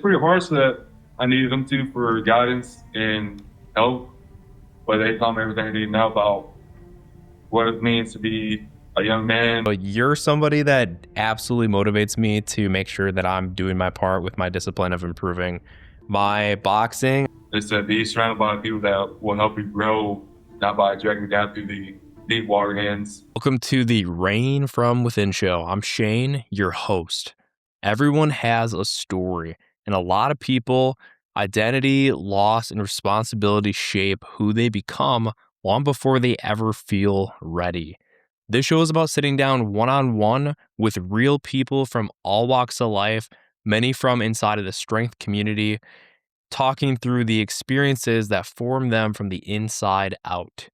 pretty harsh that I needed them to for guidance and help, but they taught me everything I need to know about what it means to be a young man. But you're somebody that absolutely motivates me to make sure that I'm doing my part with my discipline of improving my boxing. It's to be surrounded by people that will help you grow, not by dragging you down through the deep water ends. Welcome to the Rain from Within show. I'm Shane, your host. Everyone has a story, and a lot of people, identity, loss, and responsibility shape who they become long before they ever feel ready. This show is about sitting down one-on-one with real people from all walks of life, many from inside of the strength community, talking through the experiences that form them from the inside out.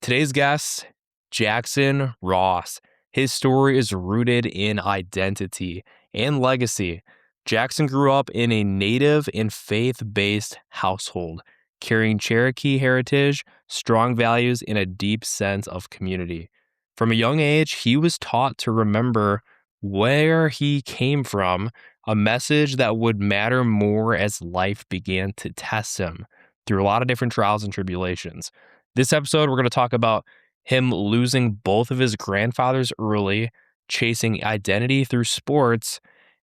Today's guest, Jackson Ross. His story is rooted in identity and legacy. Jackson grew up in a Native and faith-based household, carrying Cherokee heritage, strong values, and a deep sense of community. From a young age, he was taught to remember where he came from, a message that would matter more as life began to test him through a lot of different trials and tribulations. This episode, we're going to talk about him losing both of his grandfathers early, chasing identity through sports,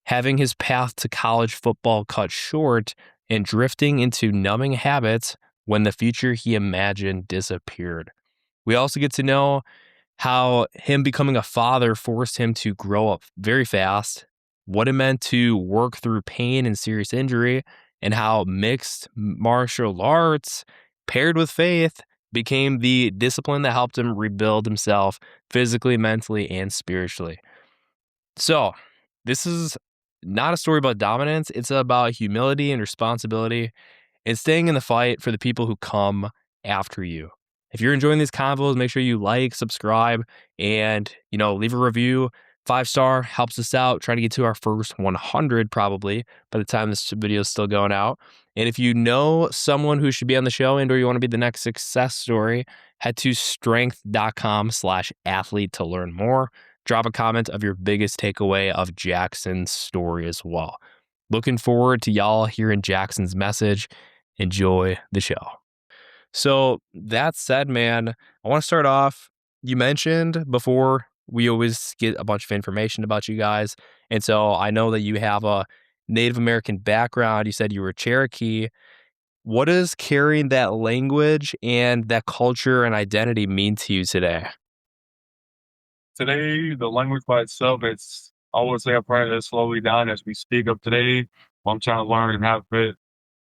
having his path to college football cut short, and drifting into numbing habits when the future he imagined disappeared. We also get to know how him becoming a father forced him to grow up very fast, what it meant to work through pain and serious injury, and how mixed martial arts paired with faith became the discipline that helped him rebuild himself physically, mentally, and spiritually. So, this is not a story about dominance. It's about humility and responsibility and staying in the fight for the people who come after you. If you're enjoying these convos, make sure you like, subscribe, and, leave a review. 5-star helps us out. Trying to get to our first 100 probably by the time this video is still going out. And if you know someone who should be on the show and or you want to be the next success story, head to strength.com/athlete to learn more. Drop a comment of your biggest takeaway of Jackson's story as well. Looking forward to y'all hearing Jackson's message. Enjoy the show. So that said, man, I want to start off. You mentioned before we always get a bunch of information about you guys. And so I know that you have a Native American background. You said you were Cherokee. What does carrying that language and that culture and identity mean to you today? Today, the language by itself, it's I would say I'm trying to slowly down as we speak of today. I'm trying to learn and have it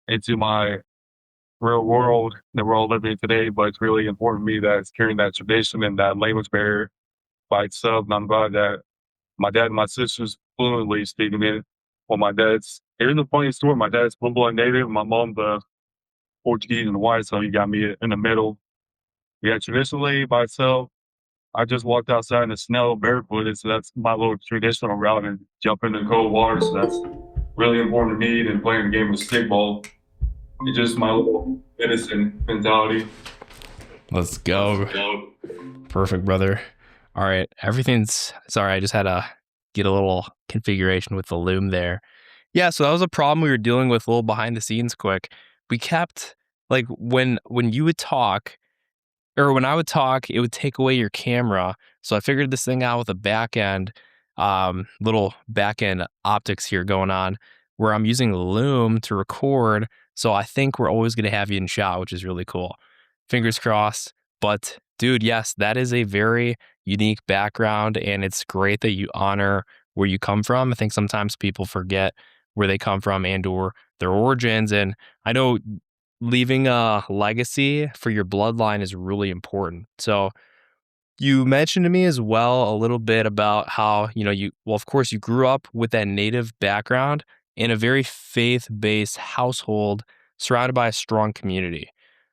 into my real world that we're all living today, but it's really important to me that it's carrying that tradition and that language barrier by itself. And I'm glad that my dad and my sisters fluently speaking it. Well, here's the funny story. My dad's full blood native, my mom the Portuguese and the white, so he got me in the middle. Yeah, traditionally by itself, I just walked outside in the snow barefooted, so that's my little traditional route and jump into cold water. So that's really important to me than playing a game of stickball. It's just my little innocent mentality. Let's go. Perfect, brother. All right. Sorry. I just had to get a little configuration with the loom there. Yeah. So that was a problem we were dealing with a little behind the scenes quick. We kept when you would talk or when I would talk, it would take away your camera. So I figured this thing out with a back end, little back end optics here going on where I'm using Loom to record. So I think we're always going to have you in shot, which is really cool. Fingers crossed. But dude, yes, that is a very unique background, and it's great that you honor where you come from. I think sometimes people forget where they come from and or their origins. And I know leaving a legacy for your bloodline is really important. So you mentioned to me as well a little bit about how, of course, you grew up with that Native background in a very faith-based household surrounded by a strong community.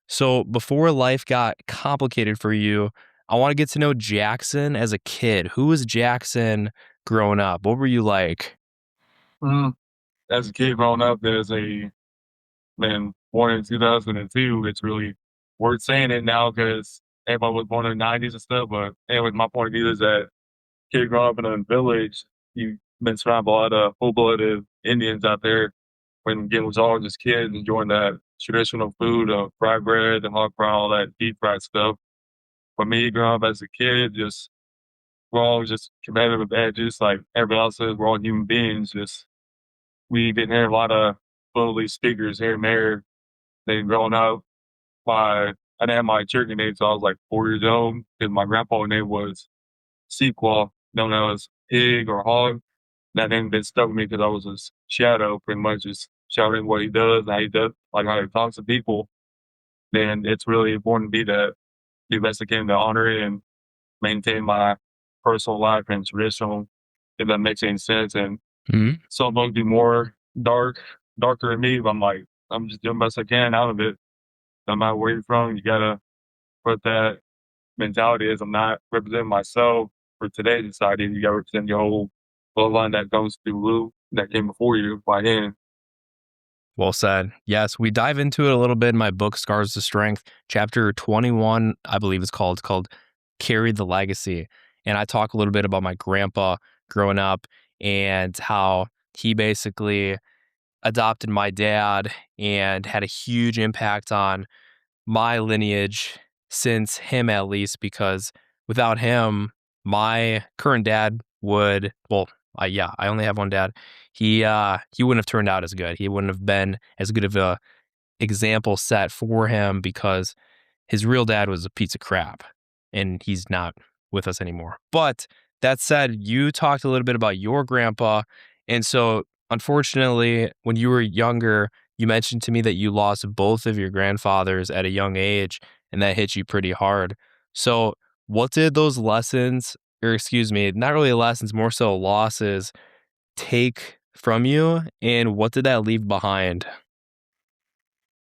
So before life got complicated for you, I want to get to know Jackson as a kid. Who was Jackson growing up? What were you like? As a kid growing up, born in 2002, it's really worth saying it now because everybody was born in the 90s and stuff. But anyway, my point of view is that kid growing up in a village, you've been surrounded by a lot of full-blooded Indians out there. when again was all just kids enjoying that traditional food of fried bread and hot brown, all that deep fried stuff. For me, growing up as a kid, just we're all just competitive edges like everybody else is. We're all human beings. Just we didn't hear a lot of bully speakers here and there. Then growing up, I didn't have my turkey name till I was like 4 years old because my grandpa's name was Sequel, known as Pig or Hog. That name been stuck with me because I was his shadow, pretty much just shouting what he does, how he does, like how he talks to people. Then it's really important to me to do best I can to honor it and maintain my personal life and traditional, if that makes any sense. And Mhm. some folks be more darker than me, but I'm just doing best I can out of it. No matter where you're from, you gotta put that mentality is I'm not representing myself for today's society. You gotta represent your whole bloodline that goes through Lou that came before you by hand. Well said. Yes, we dive into it a little bit in my book, Scars to Strength. Chapter 21, I believe it's called Carry the Legacy. And I talk a little bit about my grandpa growing up and how he basically adopted my dad and had a huge impact on my lineage since him, at least, because without him, my current dad would, well, yeah, I only have one dad. He wouldn't have turned out as good. He wouldn't have been as good of a example set for him because his real dad was a piece of crap and he's not with us anymore. But that said, you talked a little bit about your grandpa. And so, unfortunately, when you were younger, you mentioned to me that you lost both of your grandfathers at a young age and that hit you pretty hard. So, what did those lessons, or excuse me, not really lessons, more so losses, take from you? And what did that leave behind?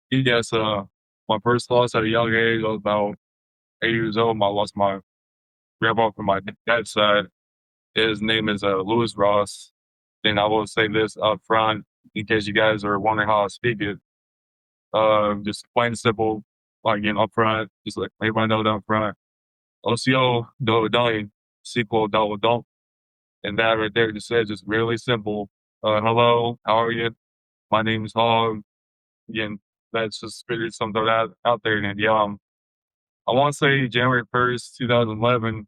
Yes, my first loss at a young age, I was about 8 years old. I lost my grandpa from my dad's side. His name is Louis Ross. And I will say this up front in case you guys are wondering how I speak it. Just plain and simple, like again up front, just like everybody know that up front. OCO do don't sequel don't. And that right there just says just really simple. Hello, how are you? My name is Hog. Again, that's just figured something out there. And yeah, I want to say January 1st, 2011,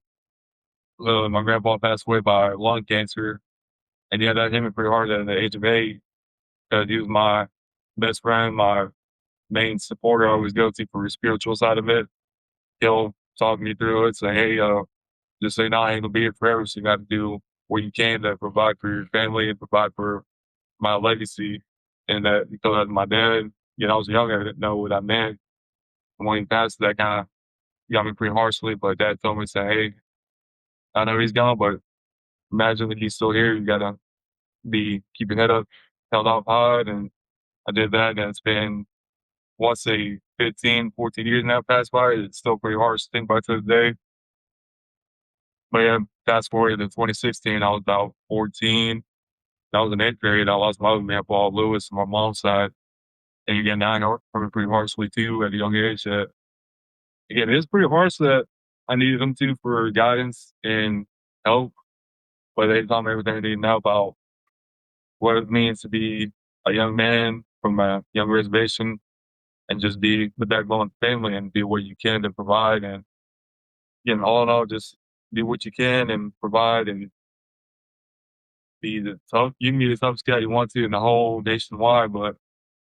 my grandpa passed away by lung cancer. And yeah, that hit me pretty hard at the age of 8 because he was my best friend, my main supporter. I always go to for the spiritual side of it. He'll talk me through it, say, hey, just say, no, I ain't gonna be here forever. So you got to do what you can to provide for your family and provide for my legacy. And that because my dad, I was younger, I didn't know what that meant. And when he passed, that kind of got me pretty harshly. But dad told me, say, hey, I know he's gone, but imagine if he's still here. You gotta keep your head up, held out high. And I did that. And it's been, once say 15, 14 years now passed by. It's still pretty harsh to think about to this day. But yeah, fast forward to 2016, I was about 14. I was in 8th grade. I lost my other man, Paul Lewis, on my mom's side. And again, now I know it pretty harshly too at a young age. That again, it's pretty harsh that I needed them to for guidance and help. But they taught me everything I need to know about what it means to be a young man from a young reservation and just be the backbone of the family and do what you can to provide. And again, all in all, just do what you can and provide and be the tough. You can be the toughest guy you want to in the whole nationwide, but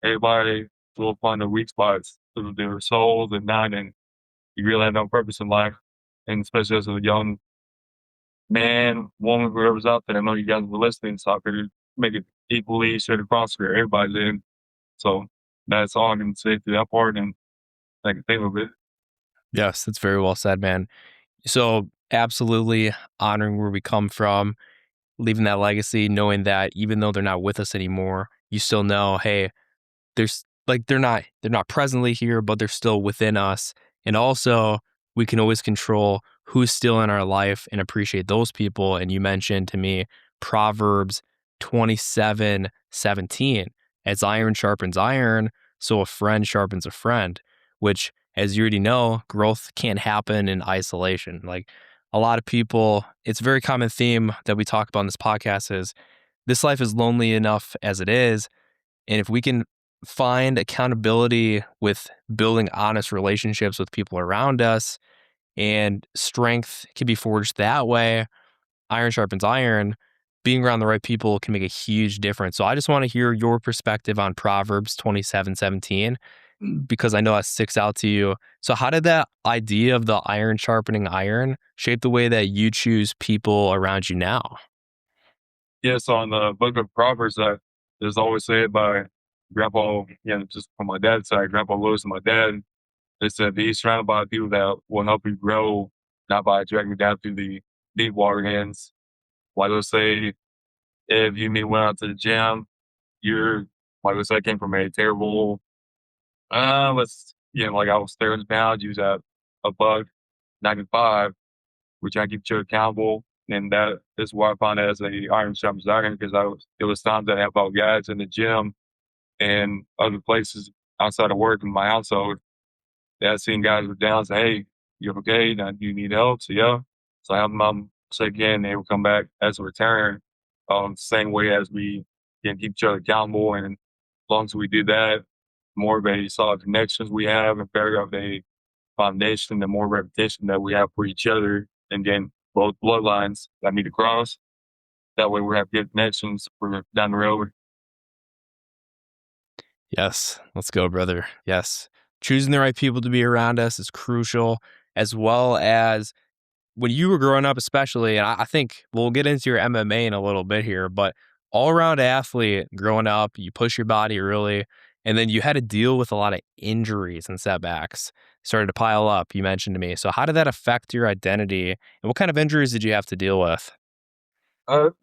everybody will find their weak spots through their souls and not, and you really have no purpose in life. And especially as a young man, woman, whoever's out there, I know you guys were listening, so I figured make it equally shared across where everybody's in. So that's all I can say to that part, and I can think of it. Yes, that's very well said, man. So, absolutely honoring where we come from, leaving that legacy, knowing that even though they're not with us anymore, you still know, hey, there's like they're not presently here, but they're still within us. And also, we can always control who's still in our life and appreciate those people. And you mentioned to me Proverbs 27:17, as iron sharpens iron, so a friend sharpens a friend, which, as you already know, growth can't happen in isolation. Like a lot of people, it's a very common theme that we talk about in this podcast is this life is lonely enough as it is. And if we can find accountability with building honest relationships with people around us, and strength can be forged that way, iron sharpens iron, being around the right people can make a huge difference. So I just want to hear your perspective on Proverbs 27:17 because I know that sticks out to you. So how did that idea of the iron sharpening iron shape the way that you choose people around you now? Yes, on the book of Proverbs that is always said by Grandpa, just from my dad's side, Grandpa Lewis and my dad. They said be surrounded by people that will help you grow, not by dragging you down through the deep water ends. Like let's say if you and me went out to the gym, you're like let's say I came from a terrible like I was 30 pounds, you was at a buck 95, we're trying to keep each other accountable. And that is why I find it as a iron sharpens iron because it was times that I help out guys in the gym and other places outside of work in my household. That seen guys were down, say, "Hey, you okay? Now, do you need help?" So yeah, so I help them out, say again, they will come back as a return. Same way as we can keep each other accountable, and as long as we do that, more of a solid connections we have, and better of a foundation, the more repetition that we have for each other, and then both bloodlines that meet across. That way, we have good connections for down the road. Yes, let's go, brother. Yes. Choosing the right people to be around us is crucial, as well as when you were growing up, especially, and I think we'll get into your MMA in a little bit here, but all around athlete growing up, you push your body early, and then you had to deal with a lot of injuries and setbacks started to pile up, you mentioned to me. So, how did that affect your identity, and what kind of injuries did you have to deal with?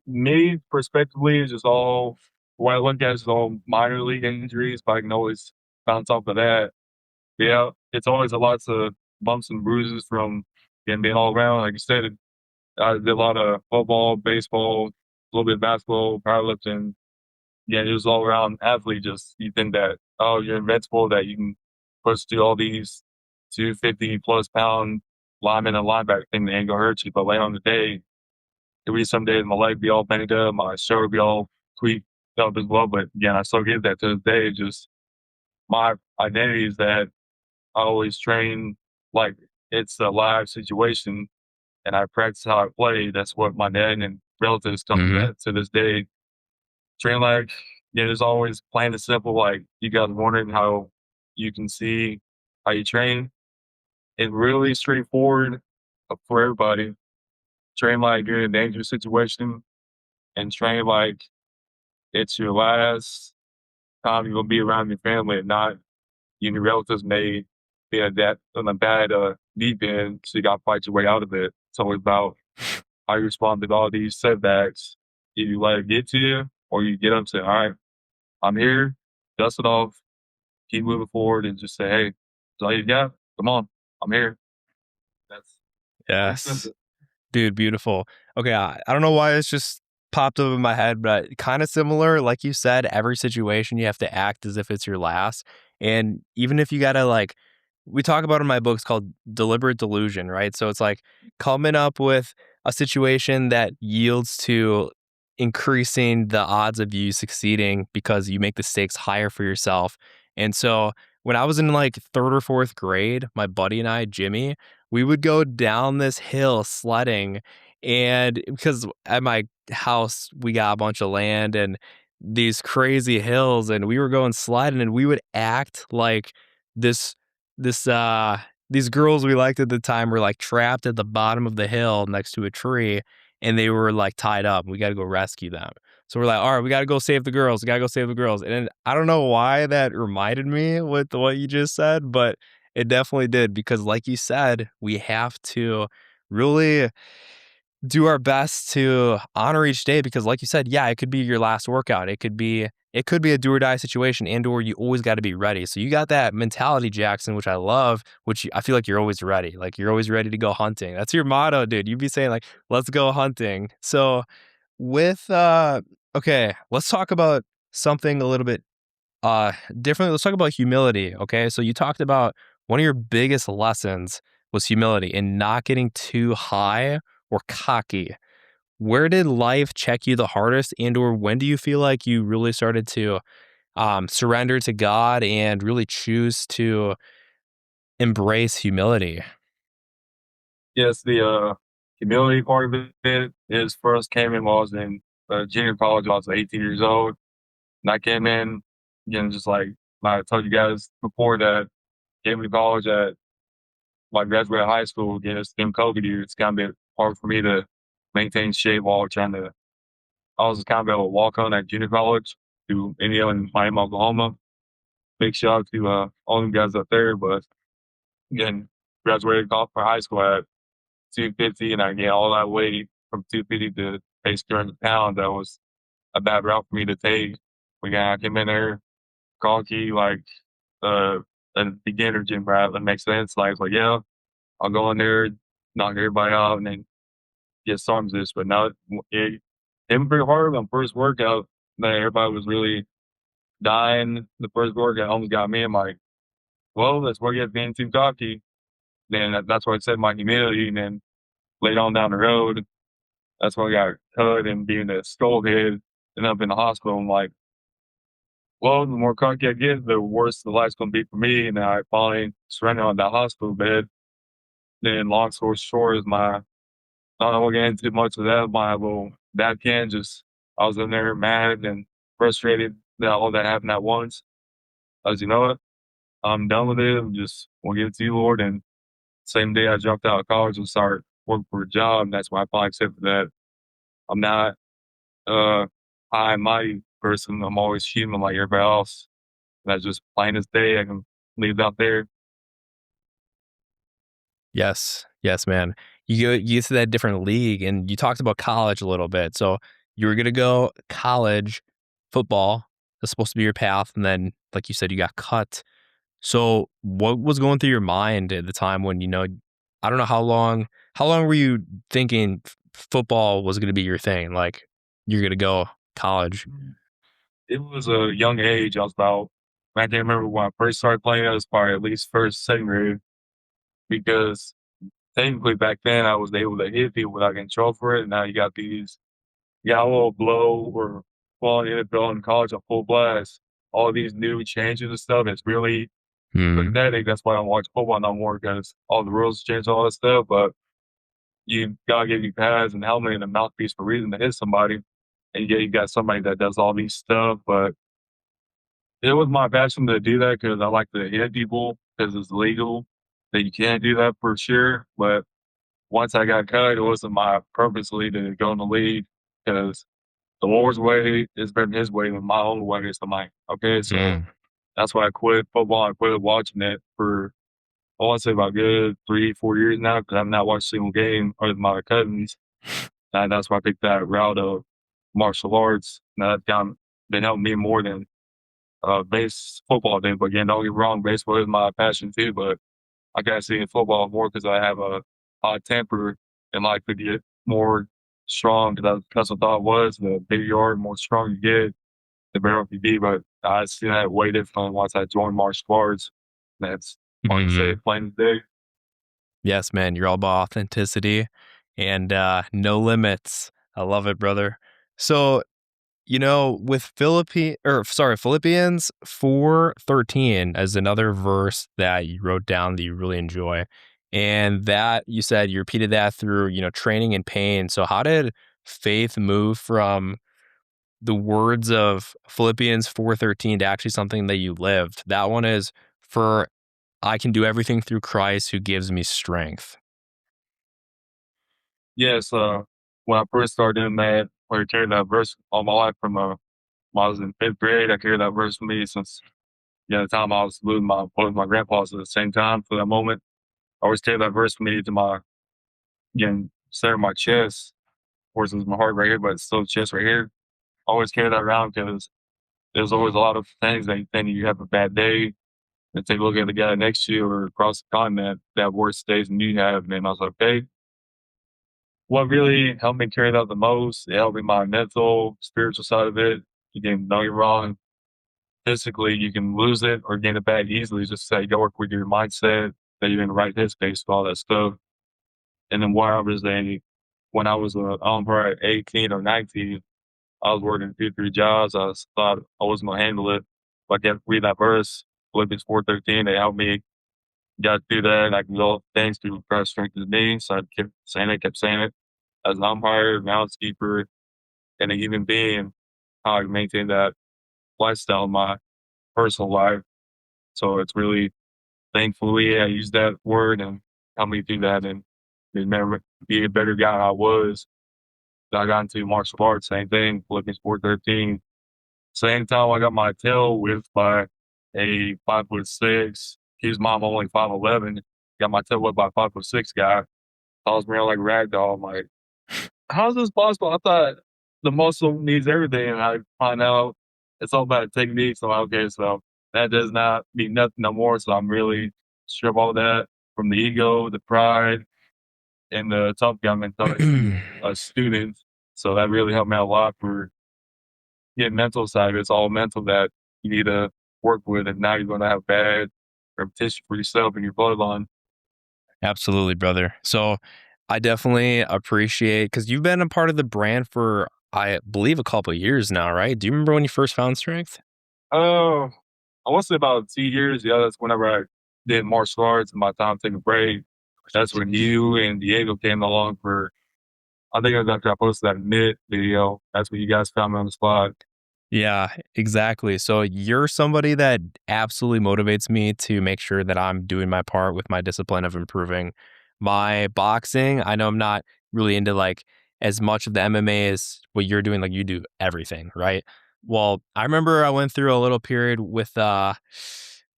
Me, prospectively, is just all what I look at is all minor league injuries, but I can always bounce off of that. Yeah, it's always a lots of bumps and bruises from being all around. Like you said, I did a lot of football, baseball, a little bit of basketball, powerlifting. Yeah, it was all around athlete. Just you think that you're invincible, that you can push through all these 250 plus pound linemen and linebacker thing that ain't gonna hurt you. But later on the day, there'll be some days my leg be all banged up, my shoulder be all tweaked up as well. But again, I still get that to this day. Just my identity is that I always train like it's a live situation and I practice how I play. That's what my dad and relatives tell me Hmm. that to this day. Train like, yeah, there's always plain and simple. Like you guys wondering how you can see how you train. It's really straightforward for everybody. Train like you're in a dangerous situation and train like it's your last time you're gonna be around your family and not you and your relatives may be in that on a bad deep end, so you gotta fight your way out of it. It's always about how you respond to all these setbacks. If you let it get to you or you get up and say, all right, I'm here, dust it off, keep moving forward and just say, hey, that's all you got. Come on, I'm here. That's pretty Yes. simple. Dude, beautiful. Okay, I don't know why it's just popped up in my head, but kind of similar. Like you said, every situation you have to act as if it's your last. And even if you gotta like, we talk about in my books called deliberate delusion, right? So it's like coming up with a situation that yields to increasing the odds of you succeeding because you make the stakes higher for yourself. And so when I was in like third or fourth grade, my buddy and I, Jimmy, we would go down this hill sledding. And because at my house, we got a bunch of land and these crazy hills, and we were going sledding, and we would act like this, this, these girls we liked at the time were like trapped at the bottom of the hill next to a tree, and they were like tied up. We got to go rescue them. So we're like, all right, we got to go save the girls. We got to go save the girls. And I don't know why that reminded me with what you just said, but it definitely did because, like you said, we have to really do our best to honor each day because, like you said, yeah, it could be your last workout. It could be a do or die situation, and or you always got to be ready. So you got that mentality, Jackson, which I love. I feel like you're always ready. Like you're always ready to go hunting. That's your motto, dude. You'd be saying like, "Let's go hunting." So with okay, let's talk about something a little bit uh, differently. Let's talk about humility. Okay. So you talked about one of your biggest lessons was humility and not getting too high or cocky. Where did life check you the hardest, and or when do you feel like you really started to surrender to God and really choose to embrace humility? Yes, the humility part of it is first came in while I was in junior college. I was 18 years old, and I came in again just like I told you guys before that came to college at like graduated high school. Again, it's been COVID year. It's kind of been hard for me to maintain shape while trying to. I was kind of able to walk on at junior college to Indiana and Miami, Oklahoma. Big shout out to all them guys up there. But again, graduated golf for high school at 250, and I gained all that weight from 250 to base 300 pounds. That was a bad route for me to take. I came in there cocky, like a beginner gym rat. That makes sense. Like, yeah, I'll go in there, knock everybody out, and then get some this. But now it was pretty hard on first workout. Man, everybody was really dying. The first workout almost got me. I'm like, well, that's where you get being too cocky. Then that's why I said my humility. And then later on down the road, that's why I got cut and being a skull head and up in the hospital. I'm like, well, the more cocky I get, the worse the life's gonna be for me. And I finally surrendered on that hospital bed. Then long story short is my not gonna get into much of that. My little dad can just I was in there mad and frustrated that all that happened at once. I was, you know what? I'm done with it. I'm just gonna give it to you, Lord. And same day I dropped out of college and started working for a job. And that's why I finally accepted that I'm not high and mighty person. I'm always human like everybody else. That's just plain as day. I can leave it out there. Yes. Yes, man. You get to that different league, and you talked about college a little bit. So you were gonna go college football. That's supposed to be your path, and then, like you said, you got cut. So what was going through your mind at the time when, I don't know how long were you thinking football was gonna be your thing? Like, you're gonna go college? It was a young age. I can't remember when I first started playing. I was probably at least first, second grade because technically back then I was able to hit people without getting trouble for it. And now you got a little blow or fall in the NFL in college a full blast. All these new changes and stuff. It's really Mhm. pathetic. That's why I don't watch football no more because all the rules change, all that stuff. But you gotta give you pads and helmet and a mouthpiece for a reason to hit somebody. And yeah, you got somebody that does all these stuff, but it was my passion to do that because I like to hit people because it's legal. That you can't do that for sure. But once I got cut, it wasn't my purposely to go in the league because the Lord's way is better than His way, and my own way is the mine. Okay, so Mm. that's why I quit football. I quit watching it for I want to say about good 3, 4 years now because I've not watched a single game other than my cousins. And that's why I picked that route of martial arts. And that's kind of been helping me more than base football did. But again, don't get me wrong, baseball is my passion too. But I got to see in football more because I have a hot temper and like to get more strong. Because that's what I thought was the bigger you are, the more strong you get, the better off you be. But I see that way different once I joined martial arts. That's like you say, Mhm. plain as day. Yes, man, you're all about authenticity and, no limits. I love it, brother. So, with Philippians 4:13 as another verse that you wrote down that you really enjoy, and that you said you repeated that through, training and pain. So how did faith move from the words of Philippians 4:13 to actually something that you lived? That one is, "For I can do everything through Christ who gives me strength." Yes, when I first started doing that, I carried that verse all my life from when I was in fifth grade. I carried that verse with me since the time I was losing both of my grandpas at the same time for that moment. I always carried that verse with me to my center of my chest. Of course, it's my heart right here, but it's still chest right here. I always carry that around because there's always a lot of things that you think you have a bad day and take a look at the guy next to you or across the continent that worse days than you have. And then I was like, okay, what really helped me carry that the most, it helped me my mental, spiritual side of it. You can know you're wrong. Physically, you can lose it or gain it back easily. Just say you work with your mindset, that you're in the right headspace, all that stuff. And then while I was when I was probably 18 or 19, I was working 2, 3 jobs. Thought I wasn't gonna handle it. Like, I read that verse, Philippians 4:13, they helped me got through that. And I can go thanks to Christ strengthens me. So I kept saying it as an umpire, groundskeeper, and a human being, how I maintain that lifestyle in my personal life. So it's really thankfully I used that word and helped me do that and remember be a better guy I was. I got into martial arts, same thing, Philippians 4:13. Same time I got my tail whipped by a 5'6". His mom only 5'11". Got my tail whipped by a 5'6" guy. Tossed me around like a rag doll. I'm like, how's this possible? I thought the muscle needs everything, and I find out it's all about technique. So okay, so that does not mean nothing no more. So I'm really strip all that from the ego, the pride, and the tough guy mentality of students. So that really helped me out a lot for getting mental side. It's all mental that you need to work with, and now you're going to have bad repetition for yourself and your bloodline. Absolutely, brother. So I definitely appreciate because you've been a part of the brand for I believe a couple of years now, right? Do you remember when you first found strength? Oh, I want to say about 2 years. Yeah, that's whenever I did martial arts and my time taking a break. That's when you and Diego came along for, I think it was after I posted that mid video. That's when you guys found me on the spot. Yeah, exactly. So you're somebody that absolutely motivates me to make sure that I'm doing my part with my discipline of improving my boxing. I know I'm not really into like as much of the MMA as what you're doing, like you do everything, right? Well, I remember I went through a little period with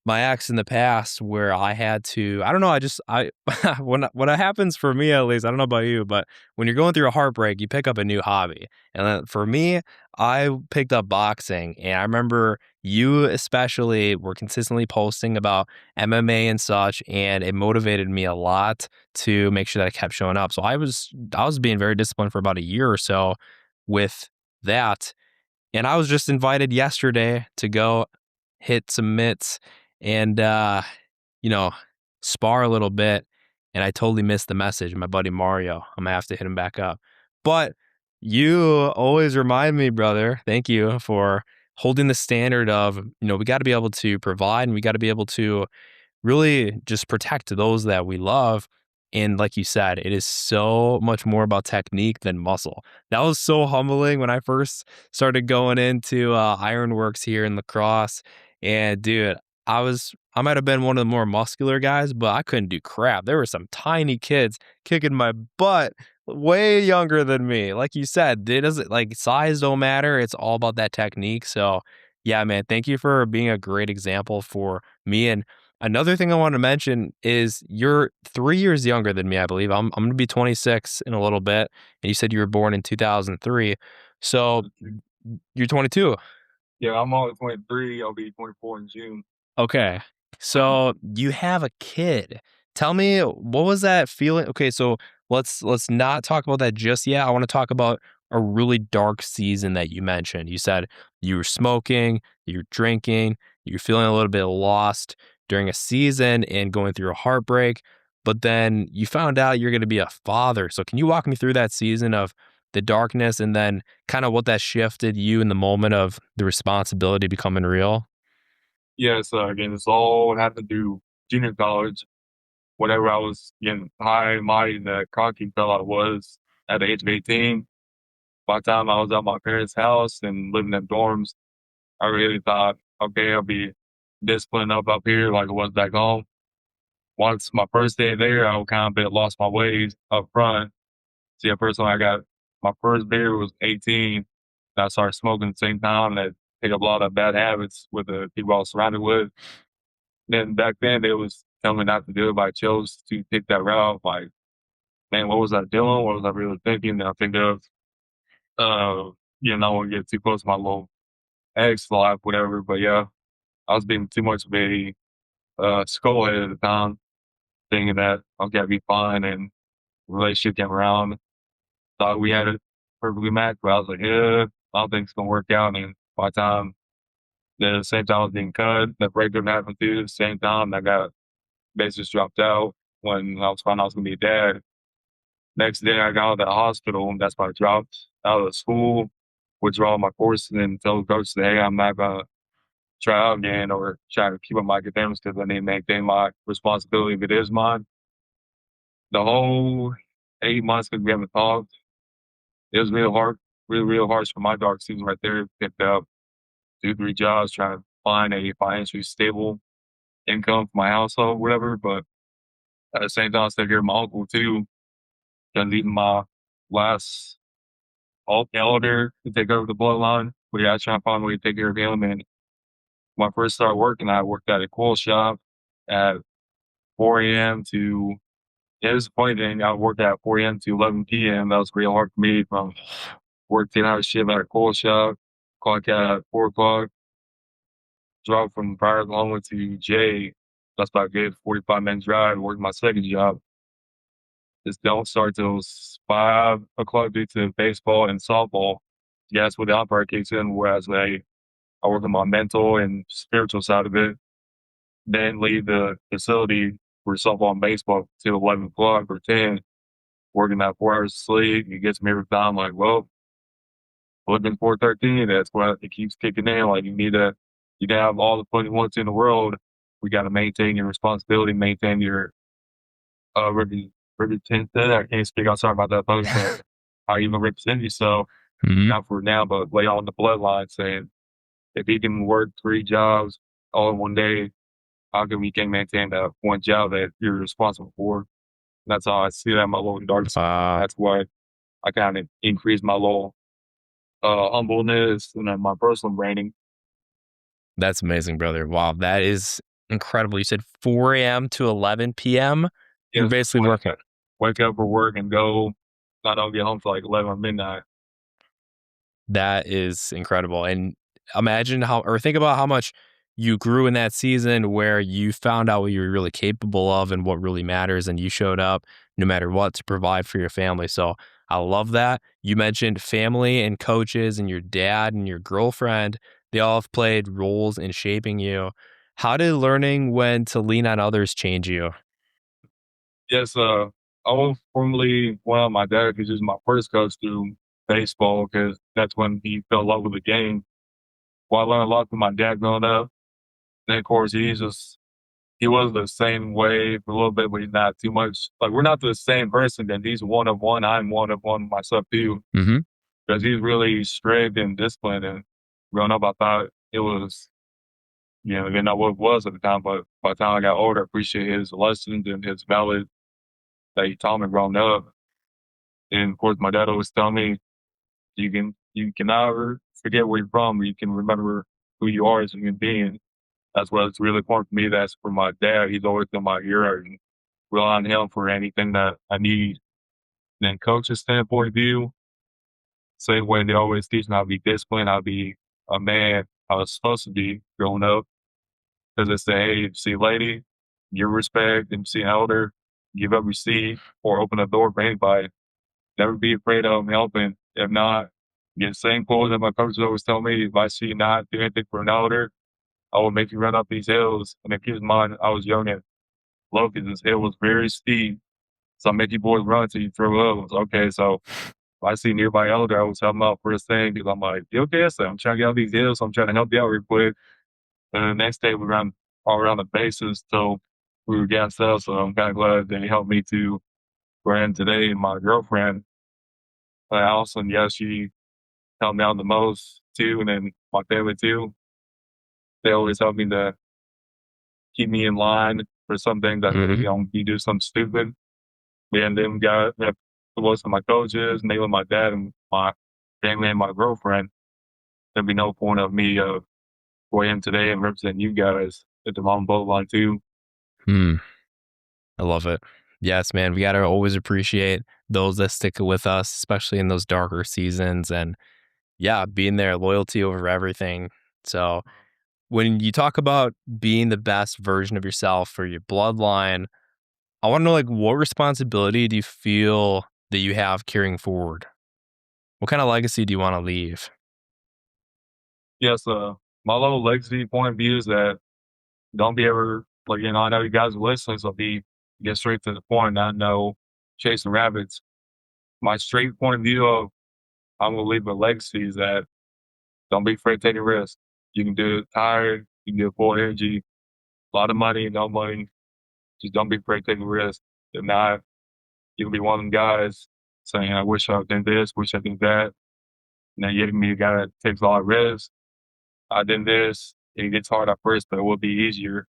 my ex in the past where I had to, I don't know, I when it happens for me at least, I don't know about you, but when you're going through a heartbreak, you pick up a new hobby. And then for me, I picked up boxing, and I remember you especially were consistently posting about MMA and such, and it motivated me a lot to make sure that I kept showing up. So I was being very disciplined for about a year or so with that, and I was just invited yesterday to go hit some mitts and you know, spar a little bit, and I totally missed the message. My buddy Mario, I'm gonna have to hit him back up. But you always remind me, brother. Thank you for holding the standard of, we got to be able to provide and we got to be able to really just protect those that we love. And like you said, it is so much more about technique than muscle. That was so humbling when I first started going into Ironworks here in La Crosse. And dude, I might have been one of the more muscular guys, but I couldn't do crap. There were some tiny kids kicking my butt, way younger than me. Like you said, it doesn't like size don't matter. It's all about that technique. So yeah, man, thank you for being a great example for me. And another thing I want to mention is you're 3 years younger than me, I believe. I'm going to be 26 in a little bit, and you said you were born in 2003. So you're 22. Yeah, I'm only 23. I'll be 24 in June. Okay. So you have a kid. Tell me, what was that feeling? Okay, so let's not talk about that just yet. I want to talk about a really dark season that you mentioned. You said you were smoking, you're drinking, you're feeling a little bit lost during a season and going through a heartbreak, but then you found out you're going to be a father. So can you walk me through that season of the darkness and then kind of what that shifted you in the moment of the responsibility becoming real? Yeah, so again, it's all had to do junior college. Whenever I was getting high and mighty, that cocky fella I was at the age of 18. By the time I was at my parents' house and living in dorms, I really thought, okay, I'll be disciplined up here like I was back home. Once my first day there, I kind of bit lost my ways up front. See, the first time I got my first beer was 18. And I started smoking at the same time, and I picked up a lot of bad habits with the people I was surrounded with. Then back then, they was telling me not to do it, but I chose to take that route. Like, man, what was I doing? What was I really thinking? And I think of, I won't get too close to my little ex life, whatever. But yeah, I was being too much of a skullhead at the time, thinking that okay, I'd be fine, and the relationship came around. Thought we had it perfectly matched, but I was like, yeah, I don't think it's gonna work out. And by the time the same time I was being cut, the breakup happened too. The same time I got basically just dropped out when I was finding I was gonna be a dad. Next day I got out of the hospital, and that's why I dropped out of the school, withdraw my course, and then tell the coach that hey, I'm not gonna try out again or try to keep up my academics because I need to maintain my responsibility if it is mine. The whole 8 months that we haven't talked, it was real hard, real harsh for my dark season right there. Picked up 2, 3 jobs trying to find a financially stable income for my household, whatever. But at the same time, I stayed here with my uncle too, done leaving my last elder to take over the bloodline. But yeah, I was trying to find a way to take care of him. And when I first started working, I worked at a coil shop at 4 a.m. to, yeah, it was a funny thing. I worked at 4 a.m. to 11 p.m. That was real hard for me from work 10 hour shift at a coil shop, clock out at 4 o'clock, drove from Briar Loma to Jay. That's about a good 45 minute drive, work my second job. Just don't start till 5 o'clock due to baseball and softball. Yeah, that's what the umpire kicks in, whereas I work on my mental and spiritual side of it, then leave the facility for softball and baseball till 11 o'clock or 10, working that 4 hours of sleep. It gets me every time like, well, looking for 13, that's what it keeps kicking in. Like you can have all the fun you want to in the world. We got to maintain your responsibility, maintain your representation. I can't speak. I'm sorry about that, folks, but how you even represent yourself, not for now, but lay on the bloodline saying, if you can work 3 jobs all in one day, how come you can't maintain that one job that you're responsible for? That's how I see that in my little dark side. That's why I kind of increase my little humbleness and then my personal branding. That's amazing, brother. Wow, that is incredible. You said 4 a.m. to 11 p.m. You're Yes, basically working. Wake up for work and go. I don't get home till like 11 or midnight. That is incredible. And imagine think about how much you grew in that season where you found out what you were really capable of and what really matters. And you showed up no matter what to provide for your family. So I love that. You mentioned family and coaches and your dad and your girlfriend. They all have played roles in shaping you. How did learning when to lean on others change you? Yes, I was formerly one of my dad because he was my first coach through baseball because that's when he fell in love with the game. Well, I learned a lot from my dad growing up. Then, of course, he was the same way for a little bit, but he's not too much. Like, we're not the same person. Then he's one of one. I'm one of one myself, too, Mm-hmm. because he's really strict and disciplined. And growing up, I thought it was, I didn't know what it was at the time, but by the time I got older, I appreciate his lessons and his values that he taught me growing up. And of course, my dad always tell me, you can never forget where you're from. You can remember who you are as a human being. That's what's really important for me. That's for my dad. He's always been my hero and rely on him for anything that I need. And then coach's standpoint of view, same way they always teach me how to be disciplined, how to be a man, how I was supposed to be growing up. Because they say, hey, if you see a lady, give respect. If you see an elder, give up your seat or open a door for anybody. Never be afraid of helping. If not, get the same quote that my coaches always tell me, if I see you not do anything for an elder, I will make you run up these hills. And if keep in mind, I was young and low because this hill was very steep. So I make you boys run until you throw up. Okay, so if I see nearby elder, I was help them out first thing because I'm like, you okay? So I'm trying to get out these hills, so I'm trying to help you out real quick. And the next day we ran all around the bases till we were gassed up. So I'm kind of glad they helped me to run today. And my girlfriend, Allison, yeah, she helped me out the most too. And then my family too. They always help me to keep me in line for something that you do something stupid. And then we got most of my coaches, and they were my dad and my family and my girlfriend. There'd be no point of me where I am today and representing you guys at the long boat line too. Hmm. I love it. Yes, man. We got to always appreciate those that stick with us, especially in those darker seasons. And yeah, being there, loyalty over everything. So when you talk about being the best version of yourself for your bloodline, I want to know, like, what responsibility do you feel that you have carrying forward? What kind of legacy do you want to leave? Yes, my little legacy point of view is that don't be ever like I know you guys are listening, so get straight to the point, not no chasing rabbits. My straight point of view of I'm gonna leave a legacy is that don't be afraid to take a risk. You can do it tired, You can get full energy, a lot of money, no money. Just don't be afraid to take a risk. If not, you'll be one of them guys saying, I wish I did this, wish I did that. Now you're me a guy that takes a lot of risks. I did this. It gets hard at first, but it will be easier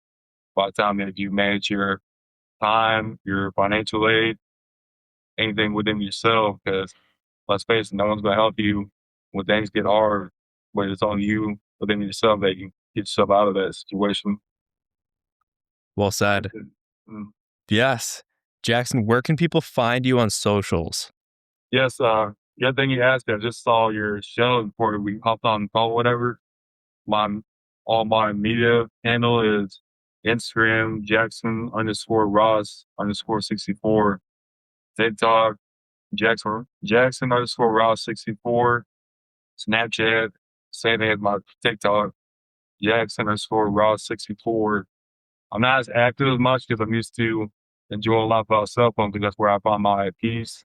by the time that you manage your time, your financial aid, anything within yourself. Because let's face it, no one's going to help you when things get hard, but it's on you within yourself that you get yourself out of that situation. Well said. Mm. Yes. Jackson, where can people find you on socials? Yes, the other thing you asked, I just saw your show before we hopped on the call, whatever. All my media handle is Instagram Jackson_Ross_64, TikTok Jackson_Ross64, Snapchat, same thing as my TikTok, Jackson_Ross64. I'm not as active as much because I'm used to enjoying life without a cell phone because that's where I find my peace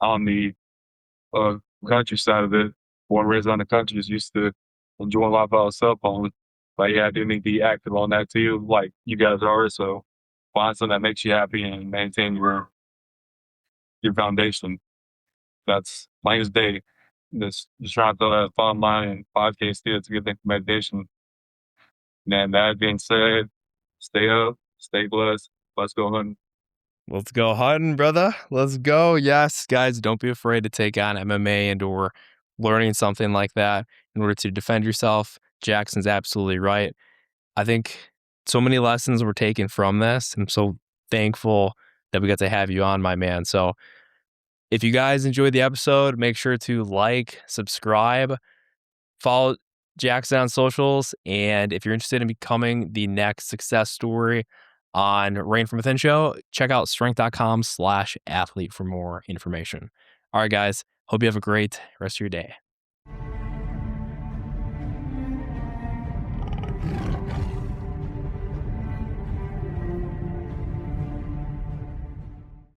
on the countryside of it. Born and raised on the country, is used to enjoying life without a cell phone. But yeah, I do need to be active on that too, like you guys are. So find something that makes you happy and maintain your foundation. That's plain as day. Just trying to throw that fun line and 5K still. It's a good thing for meditation. And that being said, stay up, stay blessed. Let's go hunting. Let's go hunting, brother. Let's go. Yes, guys, don't be afraid to take on MMA and or learning something like that in order to defend yourself. Jackson's absolutely right. I think so many lessons were taken from this. I'm so thankful that we got to have you on, my man. So if you guys enjoyed the episode, make sure to like, subscribe, follow Jackson on socials. And if you're interested in becoming the next success story on Reign from Within show, check out strength.com/athlete for more information. All right, guys. Hope you have a great rest of your day.